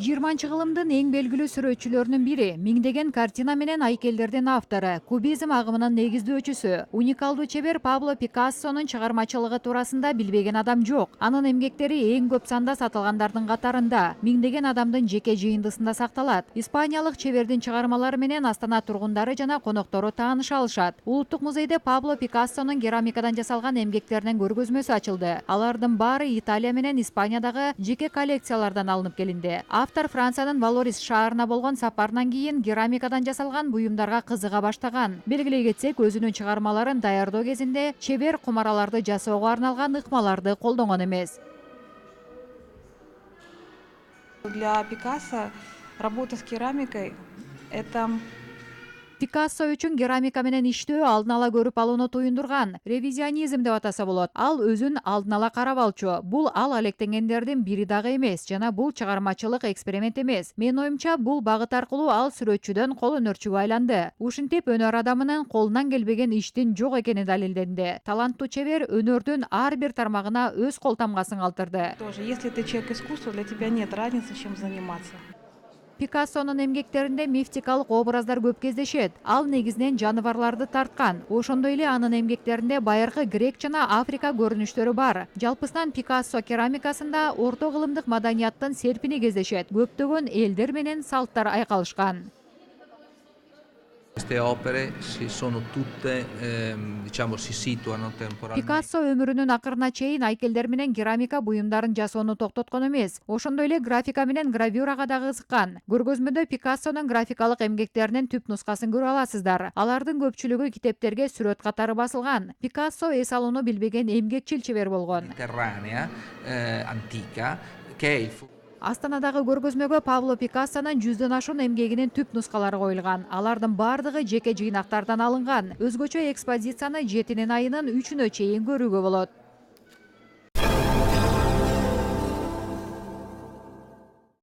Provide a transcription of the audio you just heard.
20-кылымдын эң белгилүү сүрөтчүлөрүнүн бири, миңдеген картина менен айкелдердин автору, кубизм агымынын негиздөөчүсү, уникалдуу чебер Пабло Пикассонун чыгармачылыгы туурасында билбеген адам жок. Анын эмгектери эң көп санда сатылгандардын катарында, миңдеген адамдын жеке жыйындысында сакталат. Испаниялык чебердин чыгармалары менен Астана тургундары жана коноктору тааныша алышат. Улуттук музейде Пабло Пикассонун керамикадан жасалган эмгектеринин көргөзмөсү ачылды. Алардын баары Италия менен Испаниядагы жеке коллекциялардан алынып келинди. Автор Франциянын Валорис шаарына болгон сапарынан кийин керамикадан жасалган буюмдарга кызыга баштаган. Белгилей кетсек, өзүнүн чыгармаларын даярдоо кезинде чебер кумараларды жасоого арналган ыкмаларды колдонгон эмес. Для Пикассо работа с керамикой – это Пикассо үчүн керамика менен иштөө алдын ала көрүп алууну туюндурган. Ревизионизм деп атаса болот. Ал өзүн алдын ала карап алчу. Бул ал алектенгендердин бири дагы эмес жана бул чыгармачылык эксперимент эмес. Менин оюмча, бул багыт аркылуу ал сүрөтчүдөн кол өнөрчүгө айланды. Ушинтип өнөр адамынын колунан келбеген иштин жок экени далилденди. Таланттуу чебер өнөрдүн ар бир тармагына өз кол тамгасын калтырды. тоже, если ты человек искусства, для тебя нет разницы, чем заниматься. Пикассонун эмгектеринде мифтикалык образдар көп кездешет. Ал негизинен жаныбарларды тарткан. Ошондой эле анын эмгектеринде байыркы грек жана Африка көрүнүштөрү бар. Жалпысынан Пикассо керамикасында орто кылымдык маданияттын серпини кездешет. Көптөгөн элдер менен салттар айкалышкан. Queste opere sono tutte, diciamo, si situano temporalmente. Пикассо өмүрүнүн акырына чейин айкелдер менен керамика буюмдарын жасоону токтоткон эмес. Ошондой эле графика менен гравюрага дагы ызыккан. Көргөзмөдө Пикассонун графикалык эмгектеринин түп нускасын көрө аласыздар. Алардын көпчүлүгү китептерге сүрөт катары басылган. Пикассо эс алууну билбеген эмгекчил чебер болгон. Mediterranea, antica, che è il Астанадагы көргөзмөгө Пабло Пикассонун 100дөн ашуун эмгегинин түп нускалары коюлган. Алардын бардыгы жеке жыйнактардан алынган. Өзгөчө экспозицияны 7 айынын 3-үнө чейин көрүүгө болот.